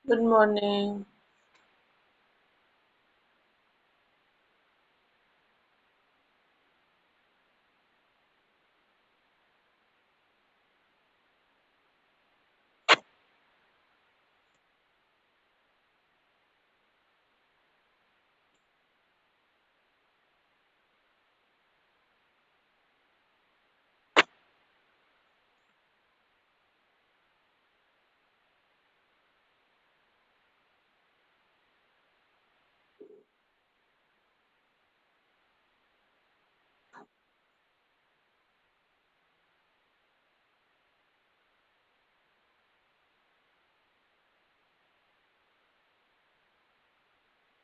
Good morning.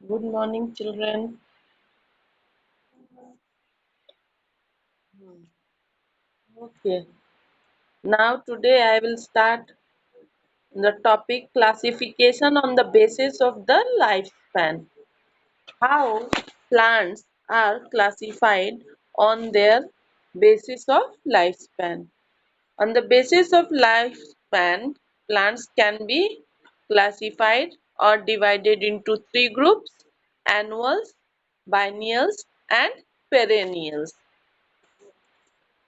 Good morning, children. Okay. Now, today I will start the topic classification on the basis of the lifespan. How plants are classified on their basis of lifespan. On the basis of lifespan, plants can be classified or divided into three groups: annuals, biennials, and perennials.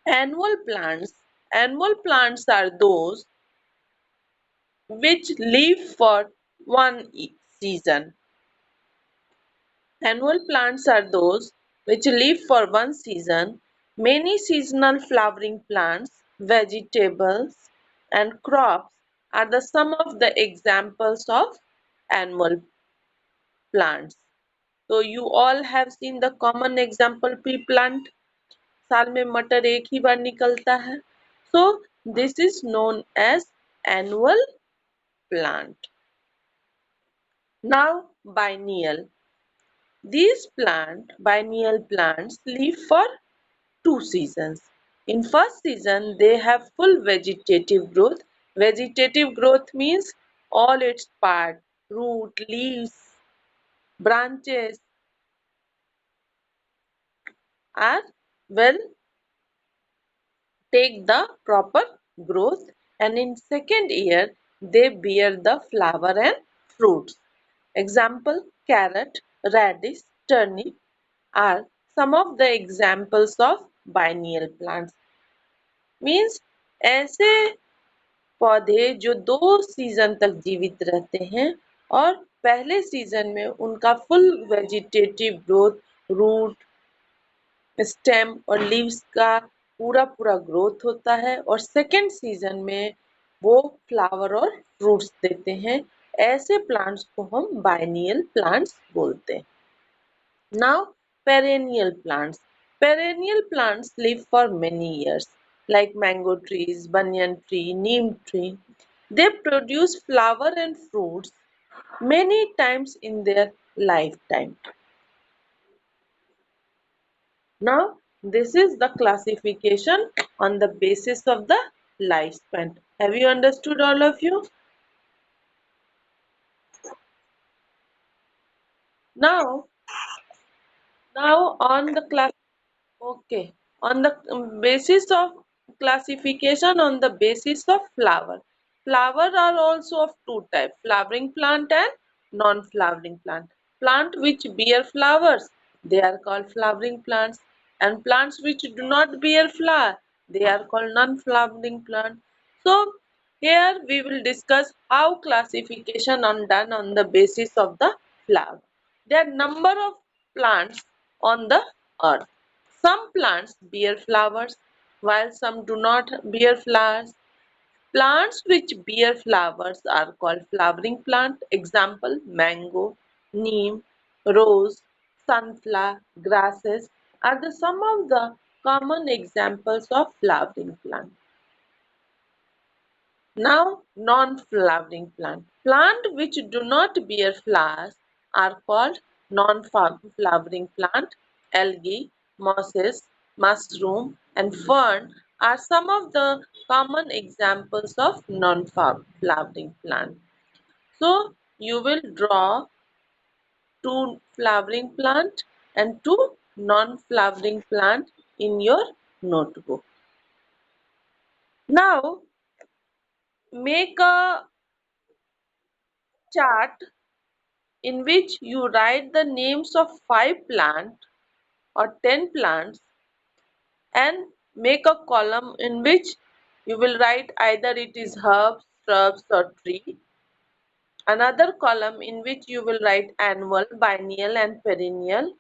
Annual plants. Annual plants are those which live for one season. Annual plants are those which live for one season. Many seasonal flowering plants, vegetables, and crops are the some of the examples of annual plants. So you all have seen the common example pea plant. साल में मटर एक ही बार निकलता है. So this is known as annual plant. Now biennial. These biennial plants live for two seasons. In first season they have full vegetative growth. Vegetative growth means all its parts, root, leaves, branches are well take the proper growth, and in second year they bear the flower and fruits. Example: carrot, radish, turnip are some of the examples of biennial plants. Means ऐसे पौधे जो दो season तक जीवित रहते हैं और पहले सीजन में उनका full vegetative growth, root, stem और लीव्स का पूरा पूरा ग्रोथ होता है और सेकेंड सीजन में वो फ्लावर और फ्रूट्स देते हैं. ऐसे प्लांट्स को हम बाइनियल प्लांट्स बोलते हैं. Now perennial plants. Perennial plants live for many years, like mango trees, banyan tree, neem tree. They produce flower and fruits many times in their lifetime. Now, this is the classification on the basis of the lifespan. Have you understood, all of you? Now, now on the class, okay, on the basis of classification on the basis of flower. Flower are also of two types: flowering plant and non-flowering plant. Plant which bear flowers, they are called flowering plants, and plants which do not bear flower, they are called non-flowering plant. So here we will discuss how classification are done on the basis of the flower. There are number of plants on the earth. Some plants bear flowers, while some do not bear flowers. Plants which bear flowers are called flowering plant. Example: mango, neem, rose, sunflower, grasses are the some of the common examples of flowering plant. Now, non-flowering plant. Plant which do not bear flowers are called non-flowering plant. Algae, mosses, mushroom, and fern are some of the common examples of non-flowering plant. So, you will draw two flowering plant and two non-flowering plant in your notebook. Now, make a chart in which you write the names of 5 plants or 10 plants and make a column in which you will write either it is herbs, shrubs or tree. Another column in which you will write annual, biennial and perennial,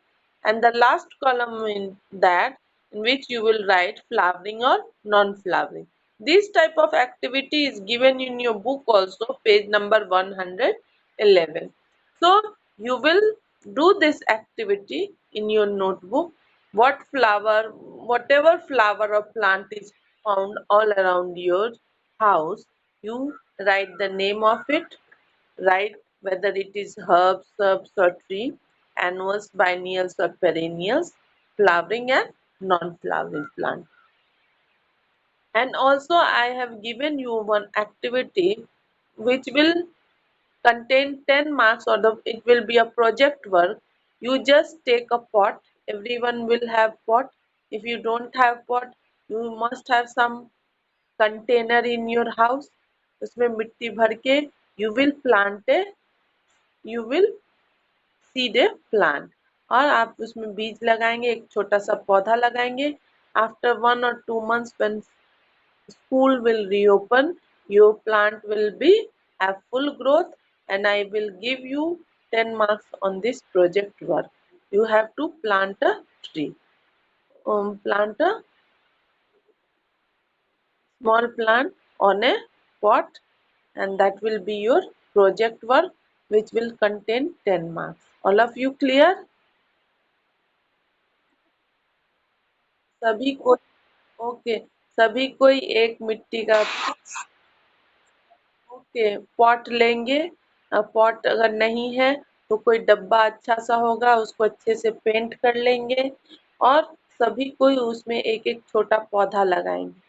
and the last column in that in which you will write flowering or non-flowering. This type of activity is given in your book also, page number 111. So you will do this activity in your notebook. Whatever flower or plant is found all around your house, you write the name of it, right? Whether it is herbs, shrubs or tree, annuals, biennials or perennials, flowering and non-flowering plant. And also I have given you one activity which will contain 10 marks, or it will be a project work. You just take a pot, everyone will have pot. If you don't have pot, you must have some container in your house. उसमें मिट्टी भर के you will plant a you will seed A plant, और आप उसमें बीज लगाएंगे, एक छोटा सा पौधा लगाएंगे. After 1 or 2 months when school will reopen, your plant will be have full growth and I will give you 10 marks on this project work. You have to plant a tree, plant a small plant on a pot, and that will be your project work which will contain 10 marks. All of you clear? सभी को okay, सभी कोई एक मिट्टी का okay pot लेंगे. Pot अगर नहीं है तो कोई डब्बा अच्छा सा होगा, उसको अच्छे से पेंट कर लेंगे और सभी कोई उसमें एक एक छोटा पौधा लगाएंगे.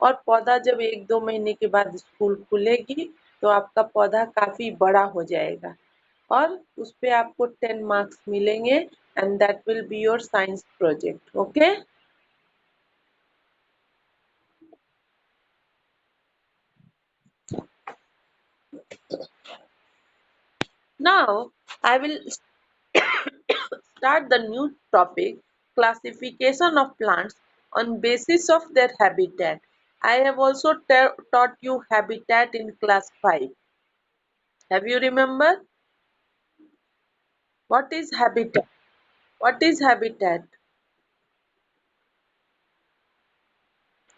और पौधा जब 1-2 महीने के बाद स्कूल खुलेगी तो आपका पौधा काफी बड़ा हो जाएगा और उस पे आपको 10 मार्क्स मिलेंगे and that will be your science project. Okay. Now I will start the new topic, classification of plants on basis of their habitat. I have also taught you habitat in class 5. Have you remember? What is habitat? What is habitat?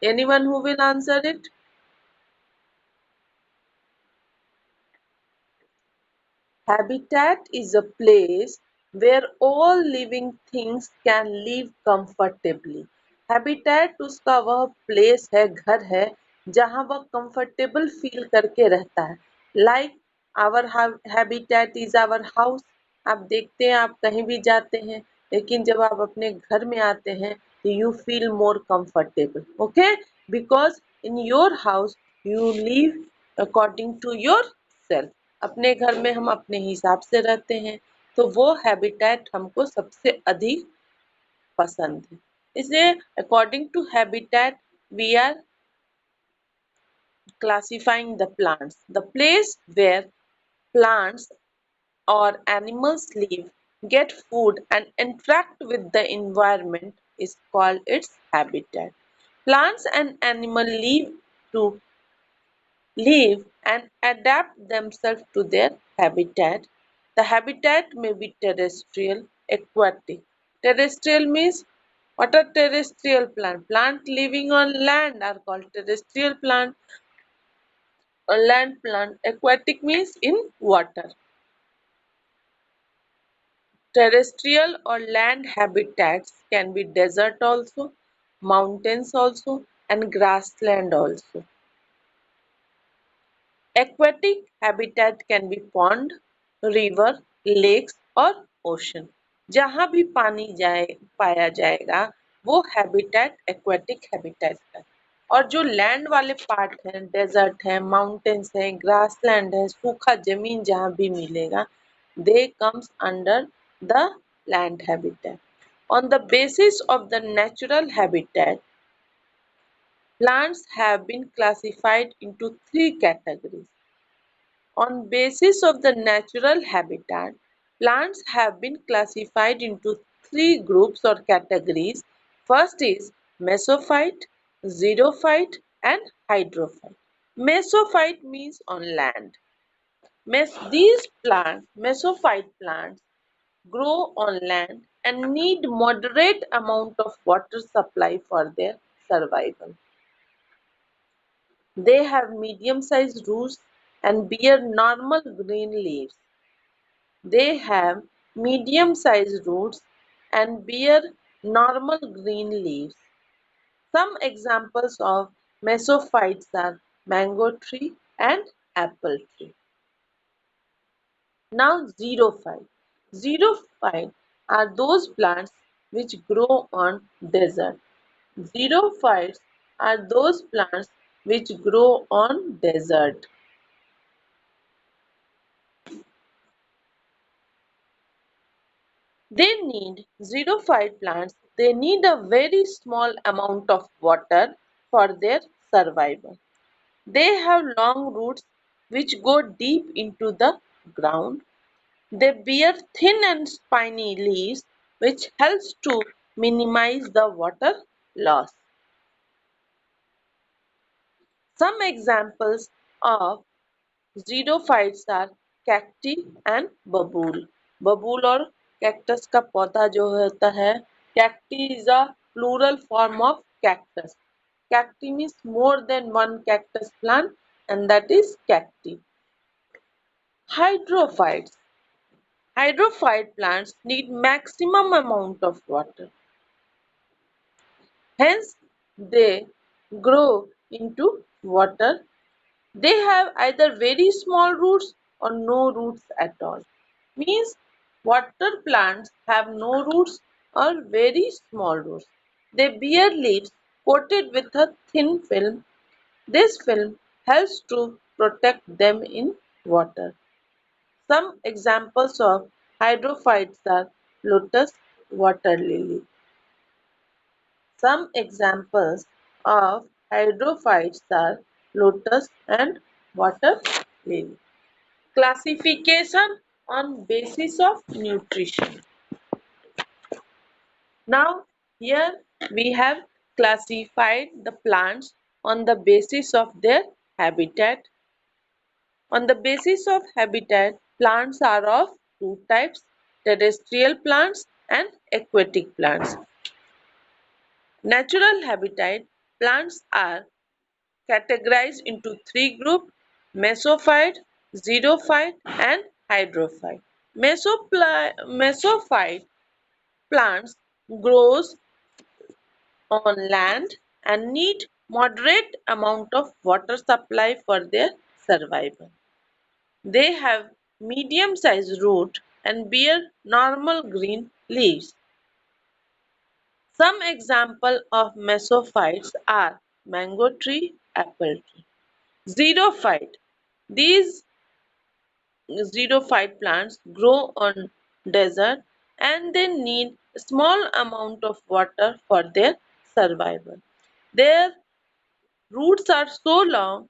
Anyone who will answer it? Habitat is a place where all living things can live comfortably. Habitat उसका वह place है, घर है जहाँ वह comfortable feel करके रहता है. Like our habitat is our house. आप देखते हैं, आप कहीं भी जाते हैं लेकिन जब आप अपने घर में आते हैं तो you feel more comfortable. Okay? Because in your house you live according to yourself. अपने घर में हम अपने हिसाब से रहते हैं तो वो हैबिटेट हमको सबसे अधिक पसंद है. इसलिए according to habitat we are classifying the plants. The place where plants or animals live, get food and interact with the environment is called its habitat. Plants and animals live and adapt themselves to their habitat. The habitat may be terrestrial, aquatic. Terrestrial means what are terrestrial plant? Plant living on land are called terrestrial plant or land plant. Aquatic means in water. Terrestrial or land habitats can be desert also, mountains also, and grassland also. Aquatic habitat can be pond, river, lakes और ocean. जहाँ भी पानी पाया जाएगा वो habitat aquatic habitat है. और जो लैंड वाले पार्ट हैं, डेजर्ट है, माउंटेन्स है, ग्रासलैंड है, सूखा जमीन जहाँ भी मिलेगा, they comes under the land habitat. On the basis of the natural habitat, plants have been classified into 3 categories. On basis of the natural habitat, plants have been classified into three groups or categories. First is mesophyte, xerophyte and hydrophyte. Mesophyte means on land. These plants, mesophyte plants, grow on land and need moderate amount of water supply for their survival. They have medium-sized roots and bear normal green leaves. They have medium-sized roots and bear normal green leaves. Some examples of mesophytes are mango tree and apple tree. Now xerophyte. Xerophyte are those plants which grow on desert. Xerophytes are those plants which grow on desert. Xerophyte plants, they need a very small amount of water for their survival. They have long roots which go deep into the ground. They bear thin and spiny leaves which helps to minimize the water loss. Some examples of ज़ीरोफ़ाइट्स are cacti and बबूल. बबूल और cactus का पौधा जो होता है, cacti is a plural form of cactus. Cacti means more than one cactus plant and that is cacti. Hydrophytes. Hydrophyte plants need maximum amount of water. Hence, they grow into water. They have either very small roots or no roots at all. Means water plants have no roots or very small roots. They bear leaves coated with a thin film. This film helps to protect them in water. Some examples of hydrophytes are lotus, water lily. Some examples of hydrophytes are lotus and water lily. Classification on basis of nutrition. Now here we have classified the plants on the basis of their habitat. On the basis of habitat, plants are of two types: terrestrial plants and aquatic plants. Natural habitat plants are categorized into three groups: mesophyte, xerophyte and hydrophyte. Mesophyte plants grows on land and need moderate amount of water supply for their survival. They have medium sized root and bear normal green leaves. Some example of mesophytes are mango tree, apple tree. Xerophyte. These xerophyte plants grow on desert and they need a small amount of water for their survival. Their roots are so long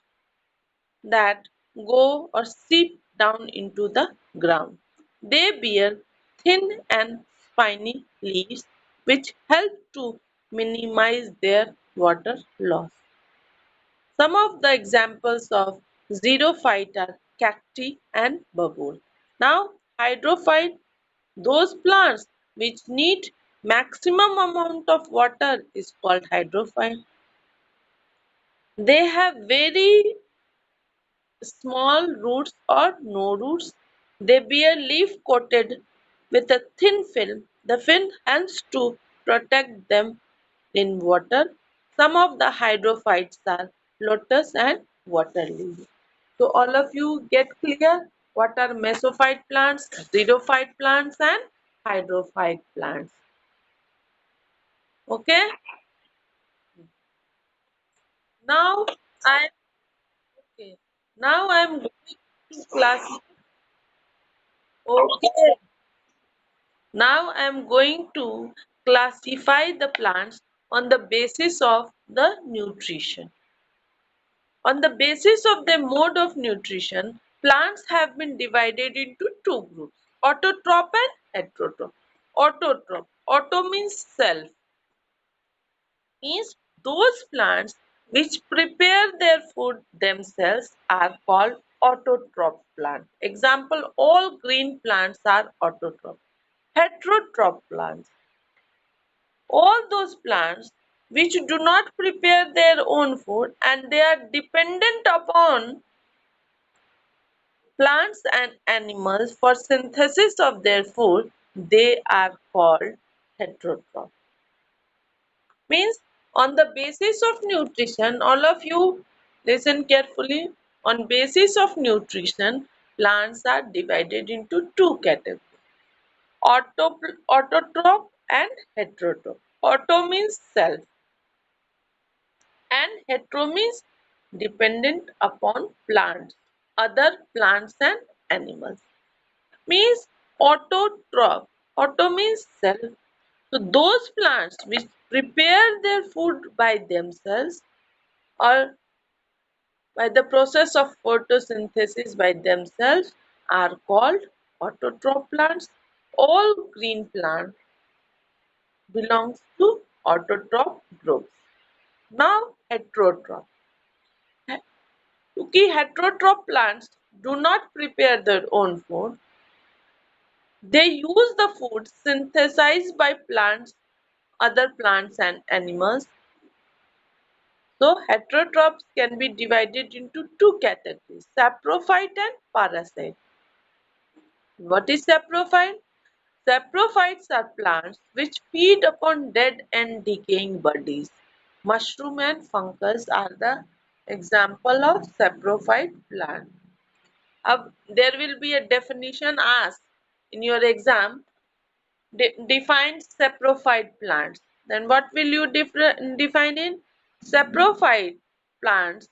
that go or seep down into the ground. They bear thin and spiny leaves which help to minimize their water loss. Some of the examples of xerophyte are cacti and babool. Now, hydrophyte, those plants which need maximum amount of water is called hydrophyte. They have very small roots or no roots. They bear leaf coated with a thin film. The film helps to protect them in water. Some of the hydrophytes are lotus and water lily. So all of you get clear what are mesophyte plants, xerophyte plants and hydrophyte plants. Okay. Now I okay. Now I am going to class. Okay. Now I am going to classify the plants on the basis of the nutrition. On the basis of their mode of nutrition, Plants have been divided into two groups, autotroph and heterotroph. Autotroph, auto means self, means those plants which prepare their food themselves are called autotroph plants. Example, all green plants are autotroph. Heterotroph plants, all those plants which do not prepare their own food and they are dependent upon plants and animals for synthesis of their food, they are called heterotroph. Means on the basis of nutrition, all of you listen carefully. On basis of nutrition, plants are divided into two categories: autotroph and heterotroph. Auto means self and hetero means dependent upon plants, other plants and animals. Means autotroph. Auto means self. So those plants which prepare their food by themselves or by the process of photosynthesis by themselves are called autotroph plants. All green plants belongs to autotroph groups. Now heterotroph. Cookie heterotroph plants do not prepare their own food. They use the food synthesized by plants, other plants and animals. So heterotrophs can be divided into two categories, saprophyte and parasite. What is saprophyte? Saprophytes are plants which feed upon dead and decaying bodies. Mushroom and fungus are the example of saprophyte plant. There will be a definition asked in your exam. Define saprophyte plants. Then what will you define in? Saprophyte plants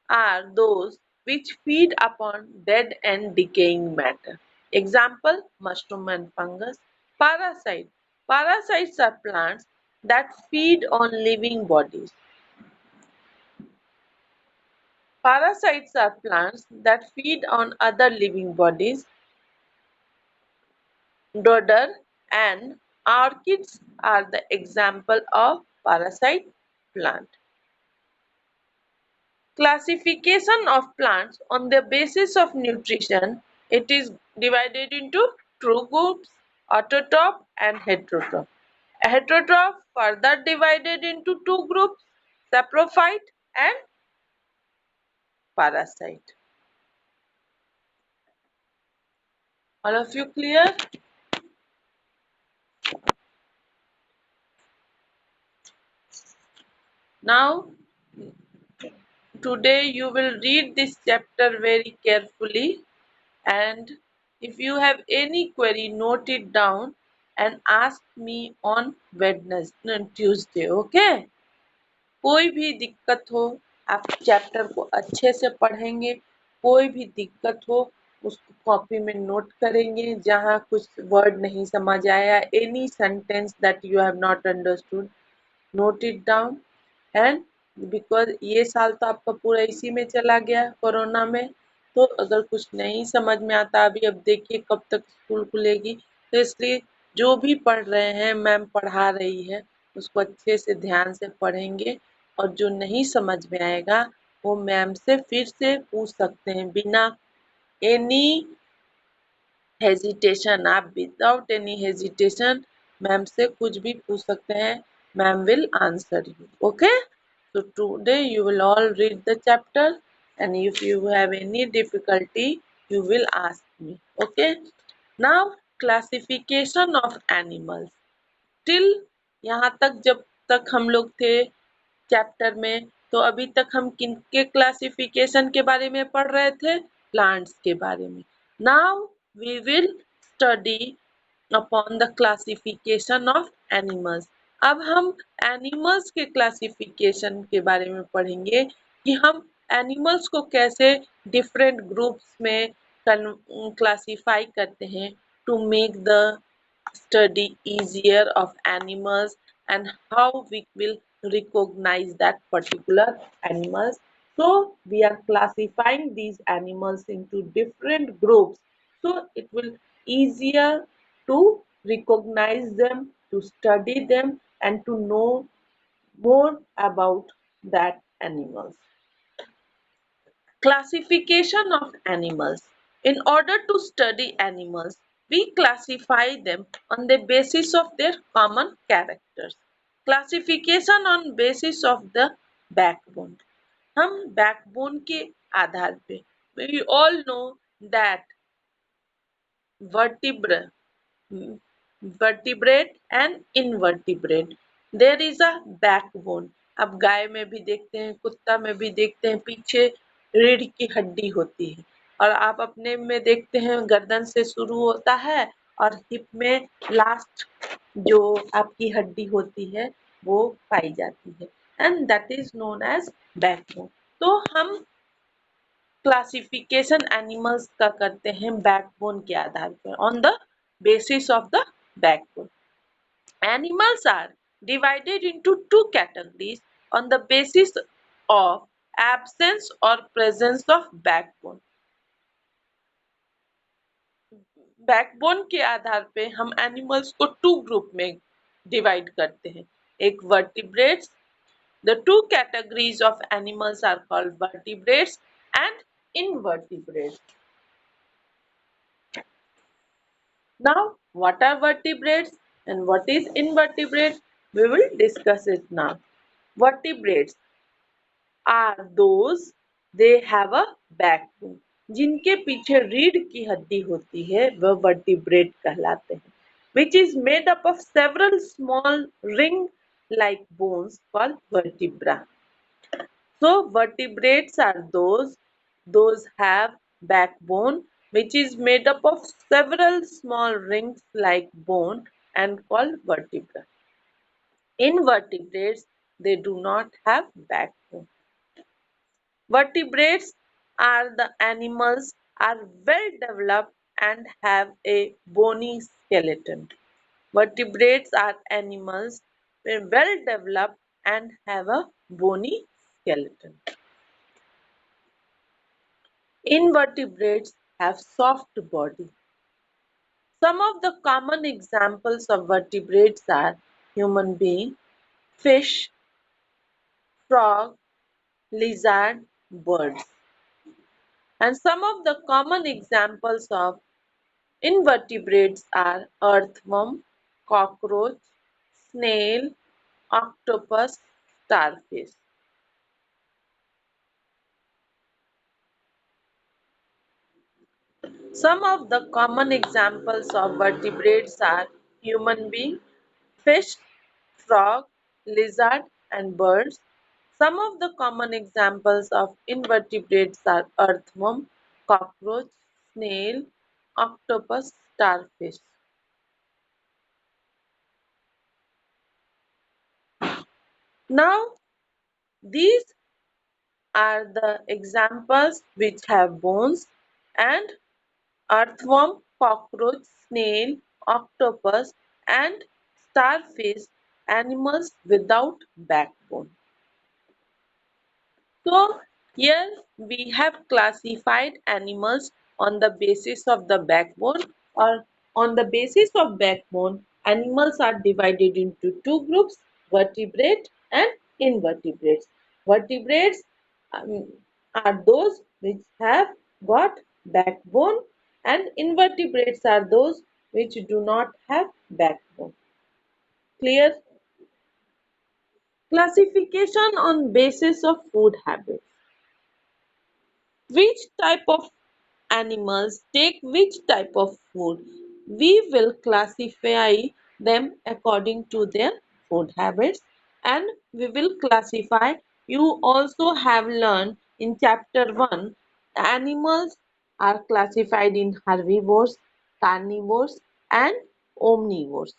are those which feed upon dead and decaying matter. Example, mushroom and fungus. Parasite. Parasites are plants that feed on living bodies. Parasites are plants that feed on other living bodies. Dodder and orchids are the example of parasite plant. Classification of plants on the basis of nutrition, it is divided into two groups, autotroph and heterotroph. Heterotroph further divided into two groups, saprophyte and parasite. All of you clear? Now today you will read this chapter very carefully, and if you have any query, note it down and ask me on Wednesday, Tuesday, okay? कोई भी दिक्कत हो, आप chapter को अच्छे से पढ़ेंगे, कोई भी दिक्कत हो उसको कॉपी में नोट करेंगे, जहाँ कुछ वर्ड नहीं समझ आया, any sentence that you have not understood, note it down and because ये साल तो आपका पूरा इसी में चला गया कोरोना में, तो अगर कुछ नहीं समझ में आता अभी, अब देखिए कब तक स्कूल खुलेगी, तो इसलिए जो भी पढ़ रहे हैं मैम पढ़ा रही है उसको अच्छे से ध्यान से पढ़ेंगे और जो नहीं समझ में आएगा वो मैम से फिर से पूछ सकते हैं बिना एनी हेजिटेशन, आप विदाउट एनी हेजिटेशन मैम से कुछ भी पूछ सकते हैं, ma'am will answer you, okay? So today you will all read the chapter and if you have any difficulty you will ask me, okay? Now classification of animals. Till यहाँ तक जब तक हम लोग थे चैप्टर में, तो अभी तक हम किनके क्लासिफिकेशन के बारे में पढ़ रहे थे? प्लांट्स के बारे में. Now we will study upon the classification of animals. अब हम एनिमल्स के क्लासिफिकेशन के बारे में पढ़ेंगे कि हम एनिमल्स को कैसे डिफरेंट ग्रुप्स में क्लासिफाई करते हैं to make the study easier of animals and how we will recognize that particular animals So we are classifying these animals into different groups. So it will easier to recognize them, to study them, and to know more about that animals. Classification of animals. In order to study animals, we classify them on the basis of their common characters. Classification on basis of the backbone. हम backbone के आधार पे we all know that vertebra vertebrate and invertebrate there is a backbone अब गाय में भी देखते हैं कुत्ता में भी देखते हैं पीछे रीढ़ की हड्डी होती है और आप अपने में देखते हैं गर्दन से शुरू होता है और हिप में लास्ट जो आपकी हड्डी होती है वो पाई जाती है and that is known as backbone तो हम क्लासिफिकेशन एनिमल्स का करते हैं बैकबोन के आधार पर on the basis of the backbone. Animals are divided into two categories on the basis of absence or presence of backbone. Backbone के आधार पे हम एनिमल्स को टू ग्रुप में डिवाइड करते हैं एक vertebrates the two categories of animals are called vertebrates and invertebrates Now, what are vertebrates and what is invertebrates? We will discuss it now. Vertebrates are those they have a backbone. जिनके पीछे रीढ़ की हड्डी होती है वह vertebrate कहलाते हैं. Which is made up of several small ring-like bones called vertebra. So vertebrates are those have backbone which is made up of several small rings like bone and called vertebra. Invertebrates they do not have backbone. Vertebrates are the animals are well developed and have a bony skeleton. Vertebrates are animals well developed and have a bony skeleton. Invertebrates have soft body. Some of the common examples of vertebrates are human being, fish, frog, lizard, birds. And some of the common examples of invertebrates are earthworm, cockroach, snail, octopus, starfish. Some of the common examples of vertebrates are human being, fish, frog, lizard, and birds. Some of the common examples of invertebrates are earthworm, cockroach, snail, octopus, starfish. Now, these are the examples which have bones and earthworm, cockroach, snail, octopus, and starfish animals without backbone. So here we have classified animals on the basis of the backbone or on the basis of backbone animals are divided into two groups vertebrate and invertebrates. Vertebrates are those which have got backbone and invertebrates are those which do not have backbone. Clear? Classification on basis of food habits. Which type of animals take which type of food? We will classify them according to their food habits and we will classify. You also have learned in chapter 1 animals are classified in herbivores, carnivores and omnivores.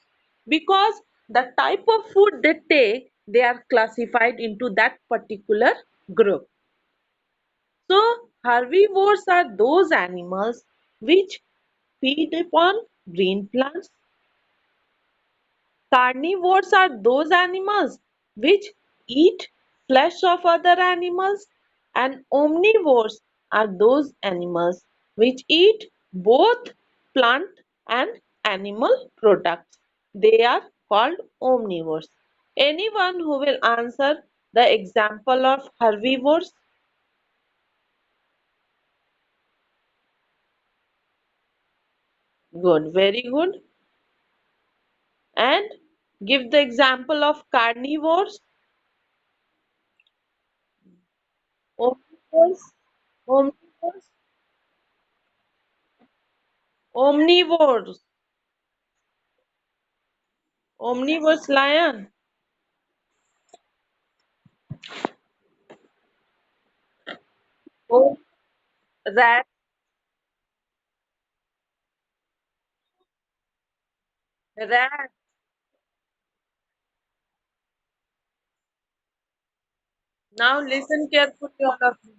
Because the type of food they take, they are classified into that particular group. So herbivores are those animals which feed upon green plants. Carnivores are those animals which eat flesh of other animals. And omnivores are those animals which eat both plant and animal products. They are called omnivores. Anyone who will answer the example of herbivores? Good, very good. And give the example of carnivores. Omnivores, omnivores, omnivores, omnivores lion. Oh, rat, rat. Now listen carefully, all of you.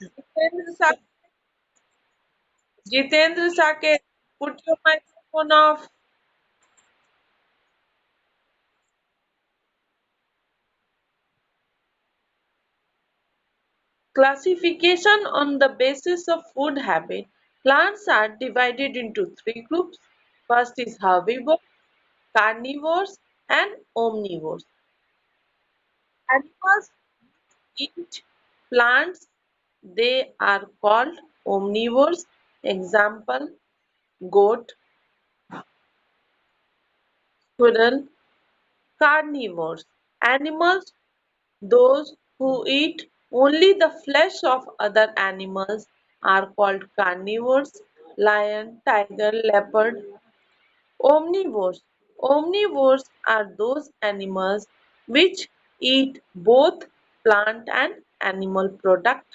Jitendra Saket, Jitendra Saket, put your microphone off. Classification on the basis of food habit. Plants are divided into three groups. First is herbivores, carnivores, and omnivores. Animals eat plants, they are called omnivores. Example, goat, squirrel. Carnivores. Animals, those who eat only the flesh of other animals, are called carnivores. Lion, tiger, leopard. Omnivores. Omnivores are those animals which eat both plant and animal product,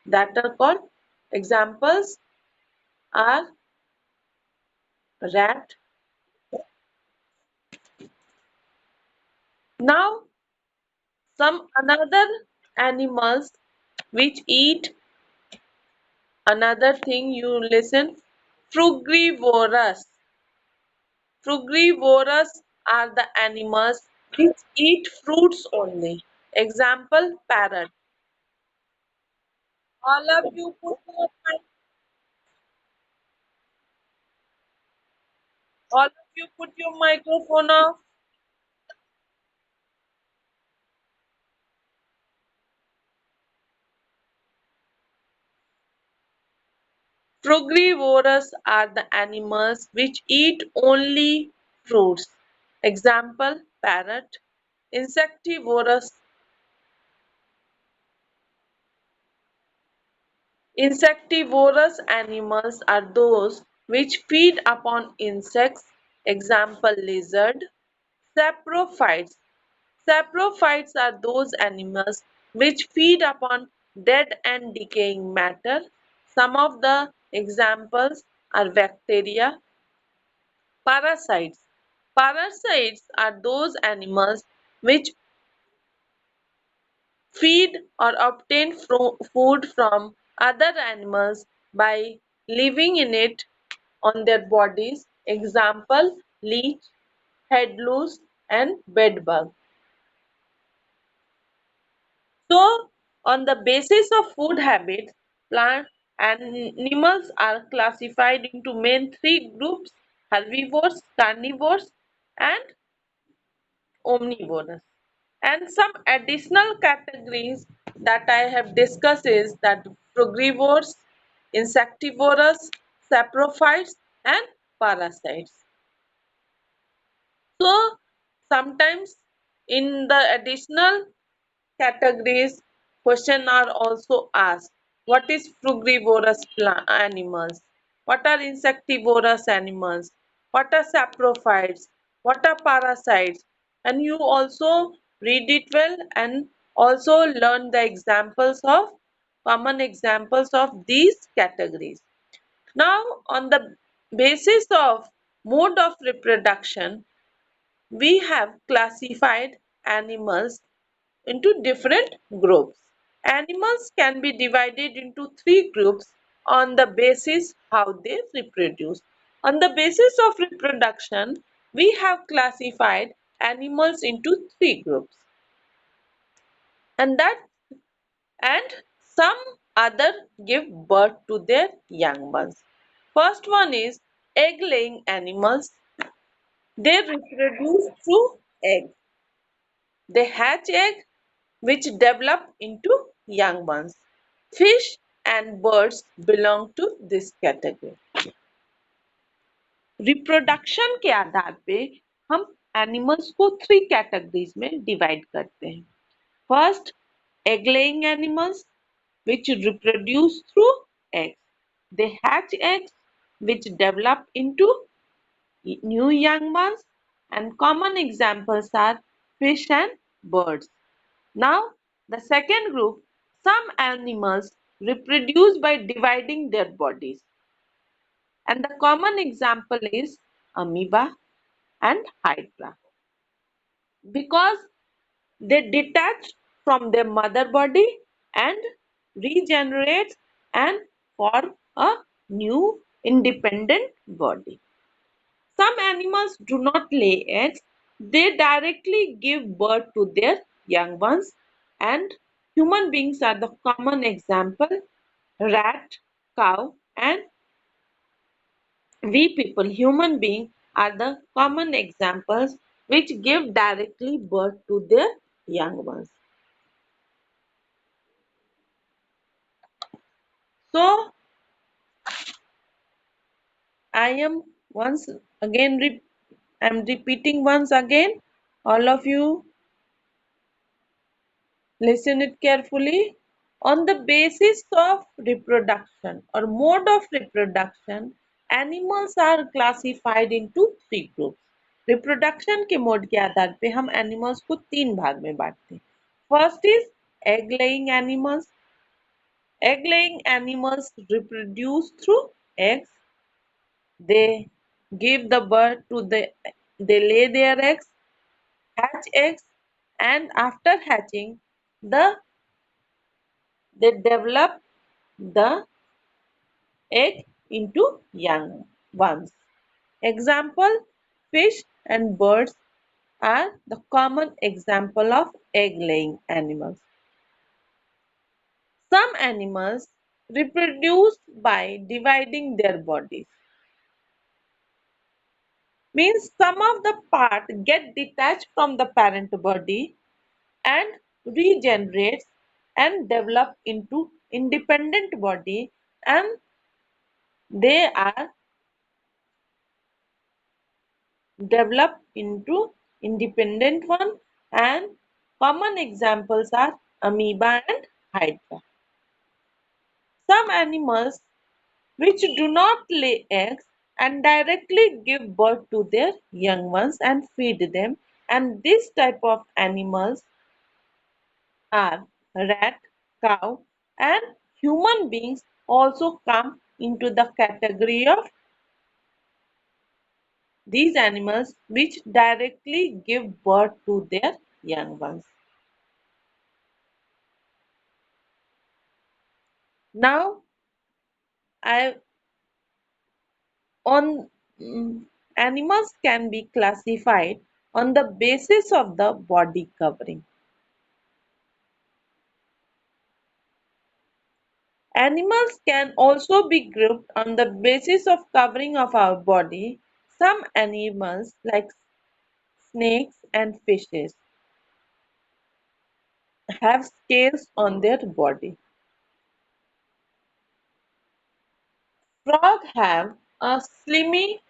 that are called, examples are rat. Now some another animals which eat another thing, you listen, frugivorous. Frugivorous are the animals which eat fruits only. Example, parrot. All of you put your all of you put your microphone off. Frugivorous are the animals which eat only fruits. Example, parrot. Insectivorous. Insectivorous animals are those which feed upon insects. Example, lizard. Saprophytes. Saprophytes are those animals which feed upon dead and decaying matter. Some of the examples are bacteria. Parasites. Parasites are those animals which feed or obtain food from other animals by living in it on their bodies. Example, leech, headless, and bedbug. So, on the basis of food habits, plant animals are classified into main three groups: herbivores, carnivores, and omnivorous. And some additional categories that I have discussed is that frugivores, insectivorous, saprophytes, and parasites. So sometimes in the additional categories, questions are also asked. What is frugivorous animals? What are insectivorous animals? What are saprophytes? What are parasites? And you also read it well and also learn the examples of common examples of these categories. Now, on the basis of mode of reproduction, we have classified animals into different groups. Animals can be divided into three groups. on the basis how they reproduce. On the basis of reproduction, we have classified animals into three groups, and that and some other give birth to their young ones. First one is egg-laying animals. They reproduce through eggs. They hatch eggs which develop into young ones. Fish and birds belong to this category. Reproduction के आधार पे हम animals को three categories में divide करते हैं. First, egg laying animals which reproduce through eggs. They hatch eggs which develop into new young ones, and common examples are fish and birds. Now, the second group, some animals reproduce by dividing their bodies, and the common example is amoeba and hydra. Because they detach from their mother body and regenerate and form a new independent body. Some animals do not lay eggs, they directly give birth to their young ones, and human beings are the common example. Rat, cow, and we people, human beings, are the common examples which give directly birth to their young ones. So, I am once again, I am repeating once again. All of you listen it carefully. On the basis of reproduction or mode of reproduction, animals are classified into three groups. Reproduction के mode के आधार पे हम animals को तीन भाग में बांटते हैं. First is egg laying animals. Egg laying animals reproduce through eggs. They give the birth to they lay their eggs, hatch eggs, and after hatching, they develop the egg into young ones. Example, fish and birds are the common example of egg laying animals. Some animals reproduce by dividing their bodies. Means some of the part get detached from the parent body and regenerates and develop into independent body, and they are developed into independent one, and common examples are amoeba and hydra. Some animals which do not lay eggs and directly give birth to their young ones and feed them, and this type of animals are rat, cow, and human beings also come into the category of these animals which directly give birth to their young ones. Now, I on animals can be classified on the basis of the body covering. Animals can also be grouped on the basis of covering of our body. Some animals like snakes and fishes have scales on their body. Frogs have a slimy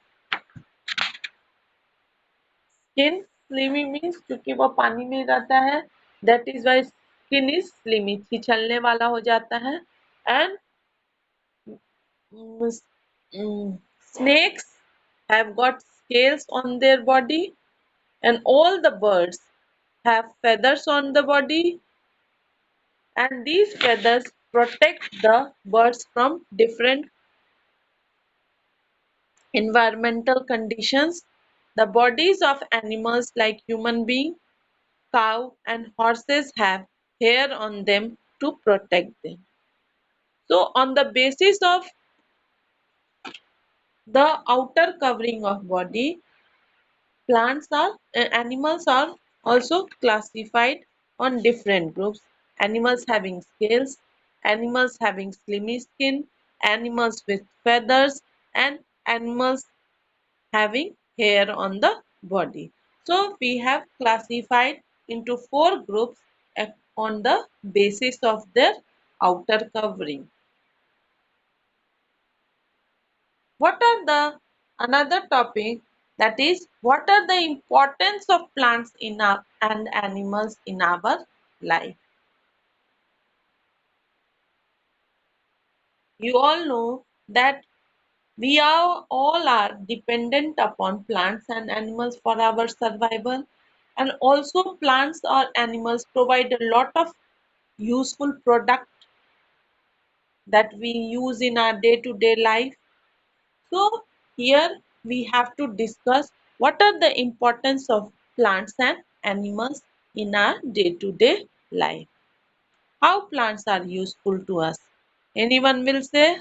skin. Slimy means क्योंकि वो पानी में रहता है, that is why skin is slimy, छिछलने वाला हो जाता है. And mm, snakes have got scales on their body, and all the birds have feathers on the body, and these feathers protect the birds from different environmental conditions. The bodies of animals like human being, cow and horses have hair on them to protect them. So on the basis of the outer covering of body, animals are also classified on different groups. Animals having scales, animals having slimy skin, animals with feathers, and animals having hair on the body. So we have classified into four groups on the basis of their outer covering. What are the another topic, that is what are the importance of plants in our and animals in our life? You all know that we are all are dependent upon plants and animals for our survival, and also plants or animals provide a lot of useful product that we use in our day-to-day life. So here we have to discuss what are the importance of plants and animals in our day-to-day life. How plants are useful to us. Anyone will say?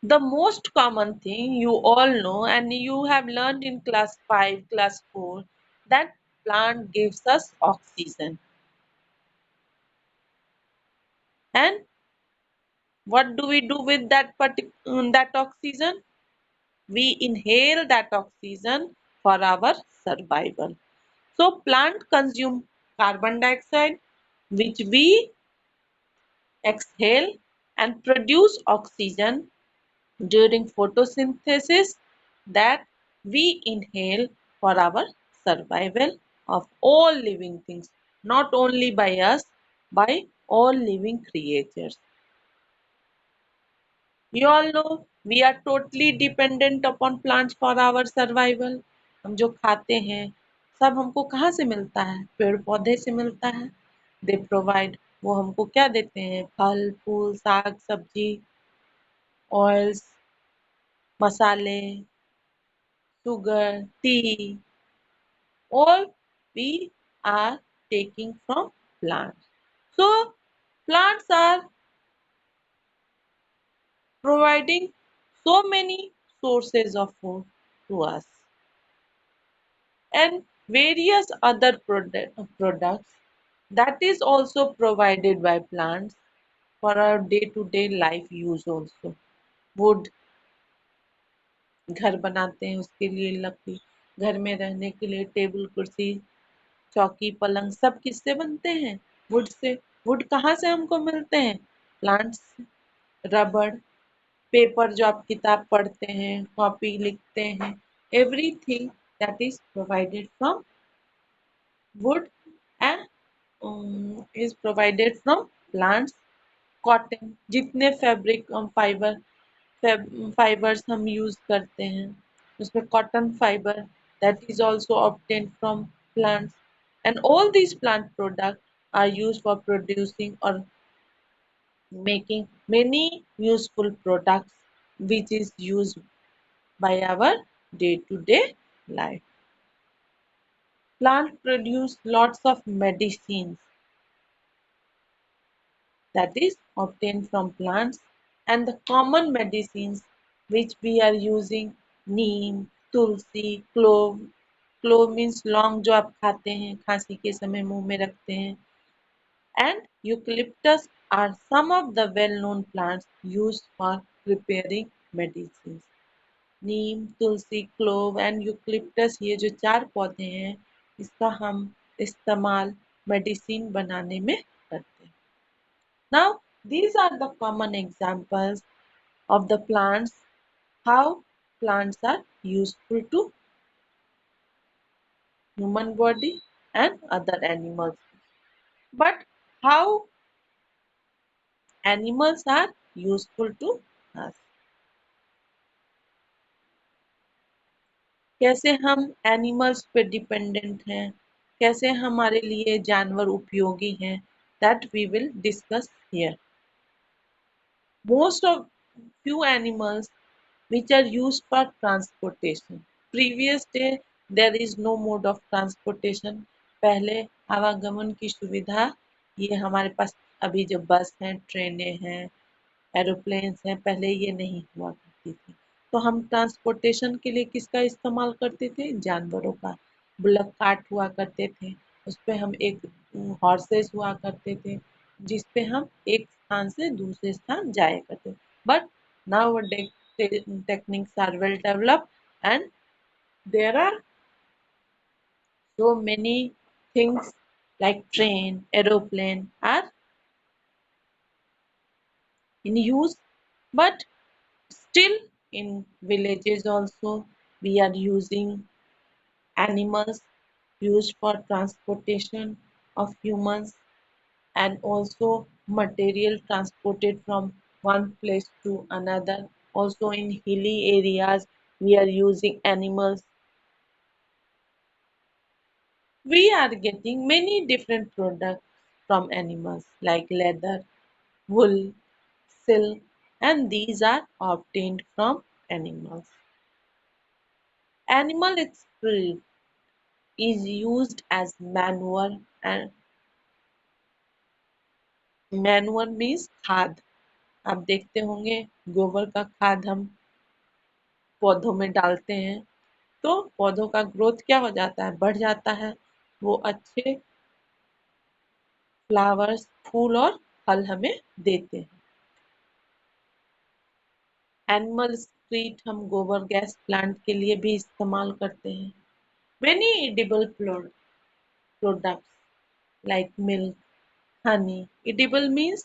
The most common thing you all know and you have learned in class 5, class 4, that plant gives us oxygen. And what do we do with that oxygen? We inhale that oxygen for our survival. So plant consume carbon dioxide, which we exhale, and produce oxygen during photosynthesis that we inhale for our survival of all living things, not only by us, by all living creatures. You all know we are totally dependent upon plants for our survival. हम जो खाते हैं सब हमको कहाँ से मिलता है? पेड़ पौधे से मिलता है. They provide, वो हमको क्या देते हैं? फल फूल साग सब्जी, ऑयल्स, मसाले, sugar, tea, all we are taking from plants. So plants are providing so many sources of food to us, and various other products that is also provided by plants for our day-to-day life use also. Wood, घर बनाते हैं उसके लिए लकड़ी, घर में रहने के लिए टेबल कुर्सी चौकी पलंग सब किससे बनते हैं? Would say. वुड कहाँ से हमको मिलते हैं? प्लांट्स से। रबड़, पेपर जो आप किताब पढ़ते हैं, कॉपी लिखते हैं, everything that is provided from would and is provided from plants. Cotton, जितने फैब्रिक फाइबर फाइबर्स हम यूज करते हैं उसमें cotton fibre that is also obtained from plants, and all these plant products are used for producing or making many useful products which is used by our day-to-day life. Plants produce lots of medicines that is obtained from plants, and the common medicines which we are using, neem, tulsi, clove. Clove means लौंग जो आप खाते हैं खांसी के समय मुंह में रखते हैं, and eucalyptus are some of the well-known plants used for preparing medicines. Neem, Tulsi, clove and eucalyptus, ये जो चार पौधे हैं इसका हम इस्तेमाल मेडिसिन बनाने में करते हैं. Now, these are the common examples of the plants, how plants are useful to human body and other animals. But how animals are useful to us? कैसे हम एनिमल्स पे डिपेंडेंट हैं, कैसे हमारे लिए जानवर उपयोगी हैं, that we will discuss here. Most of few animals which are used for transportation. Previous day there is no mode of transportation. पहले आवागमन की सुविधा, ये हमारे पास अभी जो बस हैं, ट्रेनें हैं, एरोप्लेन्स हैं, पहले ये नहीं हुआ करती थी। तो हम ट्रांसपोर्टेशन के लिए किसका इस्तेमाल करते थे? जानवरों का। बुलक कार्ट हुआ करते थे, उस पे हम एक हॉर्सेस हुआ करते थे, जिस पे हम एक स्थान से दूसरे स्थान जाया करते। But now techniques are well developed and there are so many things like train, aeroplane are in use, but still in villages also we are using animals used for transportation of humans and also material transported from one place to another. Also in hilly areas we are using animals. We are getting many different products from animals like leather, wool, silk, and these are obtained from animals. Animal excrete is used as manure and manure means खाद. आप देखते होंगे गोबर का खाद हम पौधों में डालते हैं तो पौधों का ग्रोथ क्या हो जाता है? बढ़ जाता है. वो अच्छे फ्लावर्स, फूल और फल हमें देते हैं. एनिमल excrete हम गोबर गैस प्लांट के लिए भी इस्तेमाल करते हैं. Many edible products like milk, honey. Edible means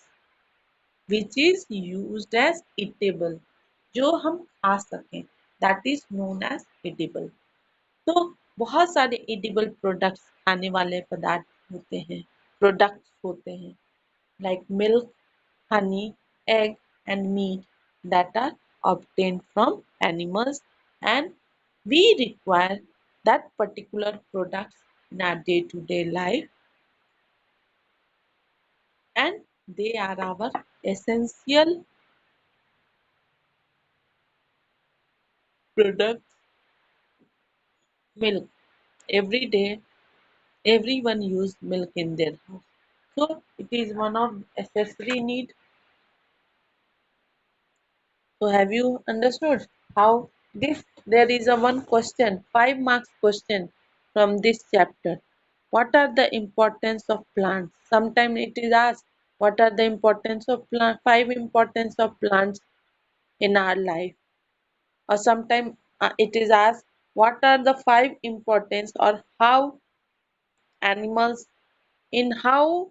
which is used as eatable, जो हम खा सकें, that is known as edible. तो बहुत सारे edible products, खाने वाले पदार्थ होते हैं, products होते हैं, like milk, honey, egg and meat that are obtained from animals, and we require that particular products in our day-to-day life, and they are our essential products. Milk. Every day, everyone use milk in their house. So it is one of accessory need. So have you understood how this? There is a one question, 5 marks question from this chapter. What are the importance of plants? Sometimes it is asked, what are the importance of plant? 5 importance of plants in our life. Or sometimes it is asked, what are the 5 importance or how animals in how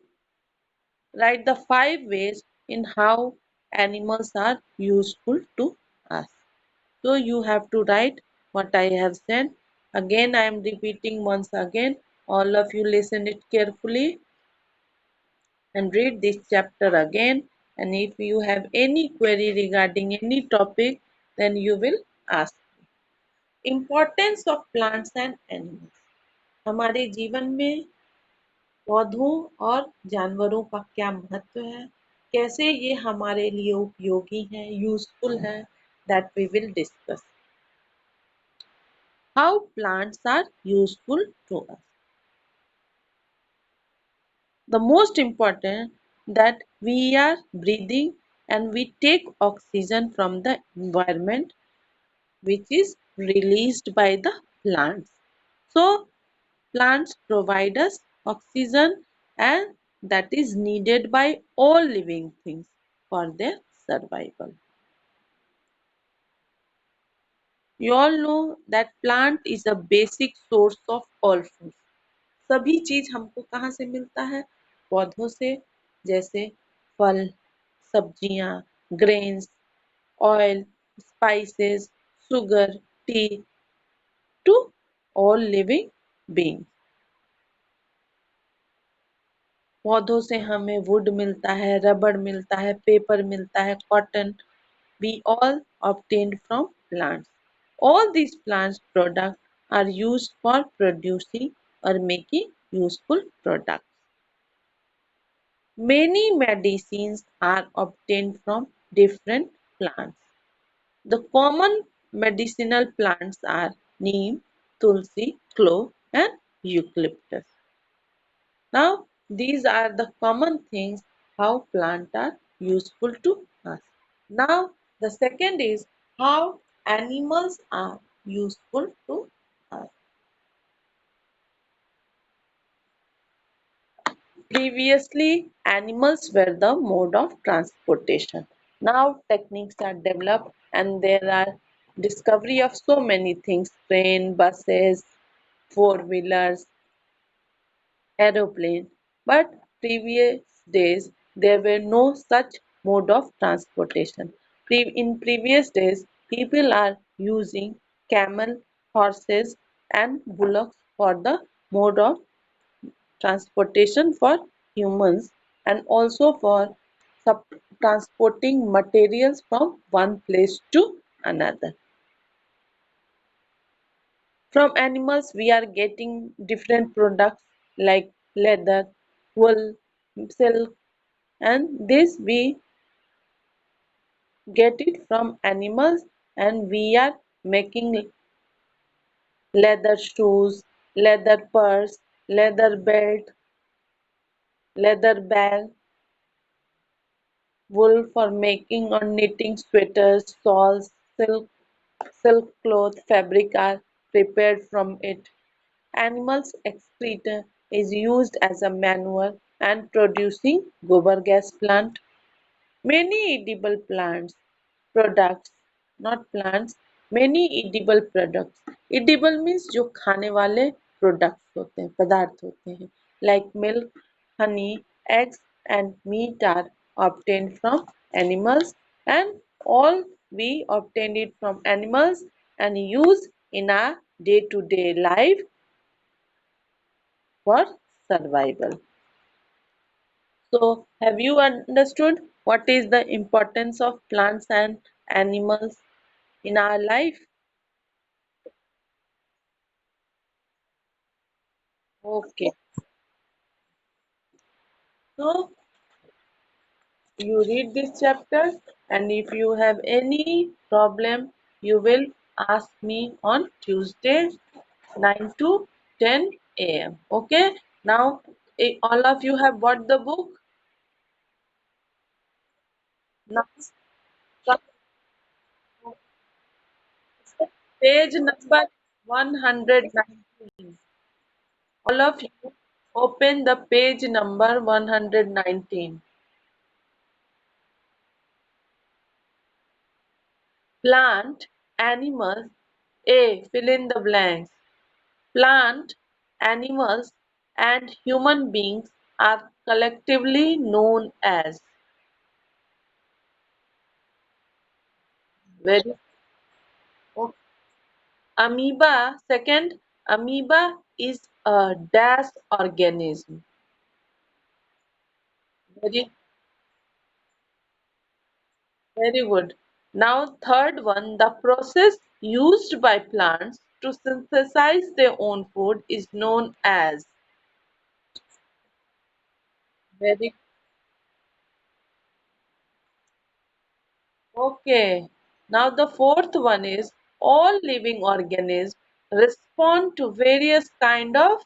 write the 5 ways in how animals are useful to us. So you have to write what I have said. Again, I am repeating once again. All of you listen it carefully and read this chapter again. And if you have any query regarding any topic, then you will ask. Importance of plants and animals. हमारे जीवन में पौधों और जानवरों का क्या महत्व है, कैसे ये हमारे लिए उपयोगी हैं, यूजफुल है, that we will discuss. How plants are useful to us. The most important that we are breathing and we take oxygen from the environment which is released by the plants. So plants provide us oxygen and that is needed by all living things for their survival. You all know that plant is a basic source of all food. सभी चीज हमको कहाँ से मिलता है? पौधों से, जैसे फल, सब्जियां, grains, oil, spices, sugar, tea, to all living being. पौधों से हमें वुड मिलता है, रबड़ मिलता है, पेपर मिलता है, cotton. We all obtained from plants. All these plants products are used for producing or making useful products. Many medicines are obtained from different plants. The common medicinal plants are neem, tulsi, clove and eucalyptus. Now, these are the common things how plants are useful to us. Now, the second is how animals are useful to us. Previously, animals were the mode of transportation. Now, techniques are developed and there are discovery of so many things, train, buses, four-wheelers, aeroplane. But previous days, there were no such mode of transportation. In previous days, people are using camel, horses and bullocks for the mode of transportation for humans and also for transporting materials from one place to another. From animals, we are getting different products like leather, wool, silk, and this we get it from animals and we are making leather shoes, leather purse, leather belt, leather bag, wool for making or knitting sweaters, shawls, silk cloth, fabric are prepared from it. Animals' excreta is used as a manure and producing gobar gas plant. Many edible plants products, not plants, many edible products. Edible means जो खाने वाले products होते हैं, पदार्थ होते हैं, like milk, honey, eggs and meat are obtained from animals and all we obtain it from animals and use in our day-to-day life for survival. So, have you understood what is the importance of plants and animals in our life? Okay, so you read this chapter, and if you have any problem, you will ask me on Tuesday 9 to 10 a.m. Okay, now all of you have bought the book. Now, page number 119. All of you open the page number 119. Plant, animals, A. Fill in the blanks. Plant, animals, and human beings are collectively known as. Very amoeba. Second, amoeba is a dash organism. Very, very good. Now, third one, the process used by plants to synthesize their own food is known as. Very okay. Now the fourth one is all living organisms respond to various kind of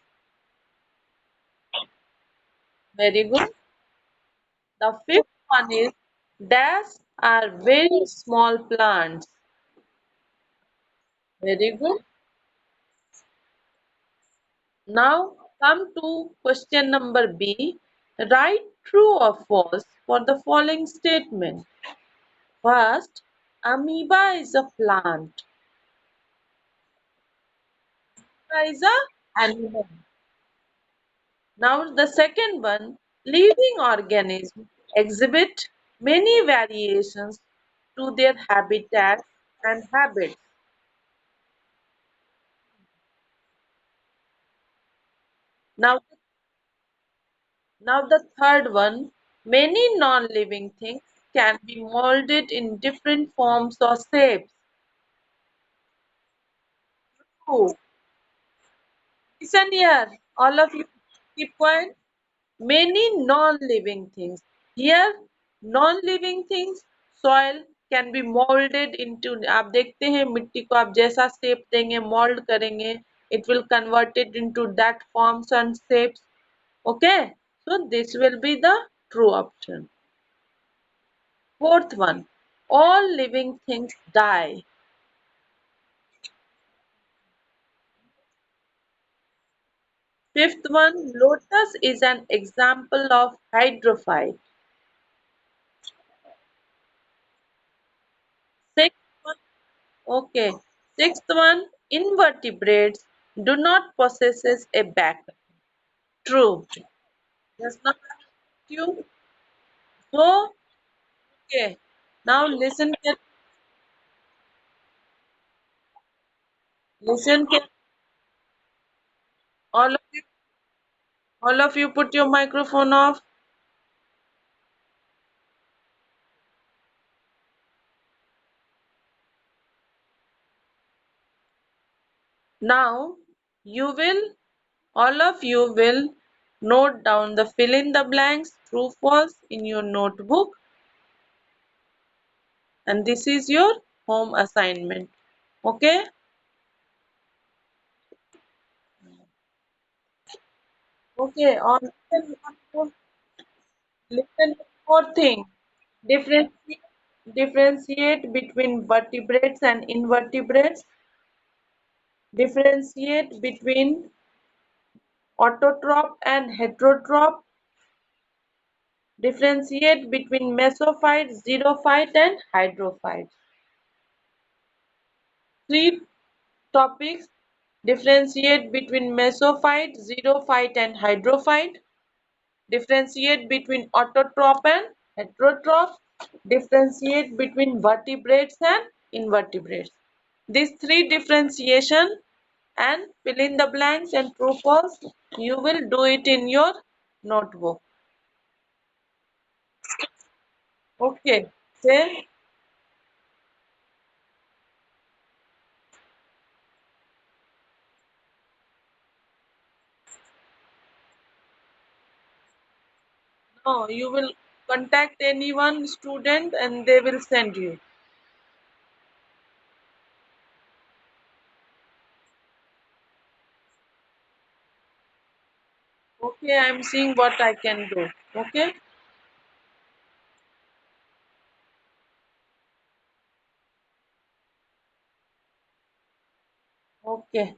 very good. The fifth one is dash are very small plants. Very good. Now come to question number B. Write true or false for the following statement. First, amoeba is a plant. Amoeba is a animal. Now the second one, living organisms exhibit many variations to their habitat and habits. Now, now the third one, many non-living things can be molded in different forms or shapes. True. Listen here, all of you keep quiet. Many non-living things. Here, non-living things, soil can be molded into. आप देखते हैं मिट्टी को आप जैसा shape देंगे mould करेंगे it will convert it into that forms and shapes. Okay, so this will be the true option. Fourth one, all living things die. Fifth one, lotus is an example of hydrophyte. Sixth one, okay. Sixth one, invertebrates do not possesses a back. True. Does not you? So, okay. Now listen, all of you, all of you put your microphone off. Now, you will, all of you will note down the fill in the blanks, true, false in your notebook, and this is your home assignment. Okay? Okay, on listen one more thing. Differentiate, differentiate between vertebrates and invertebrates. Differentiate between autotroph and heterotroph. Differentiate between mesophytes, xerophyte and hydrophyte. Three topics: differentiate between mesophyte, xerophyte and hydrophyte. Differentiate between autotroph and heterotroph. Differentiate between vertebrates and invertebrates. These three differentiation and fill in the blanks and true false, you will do it in your notebook. Okay, say no, you will contact any one student and they will send you. Okay, I'm seeing what I can do. Okay, okay.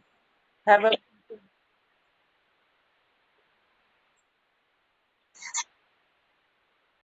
Have a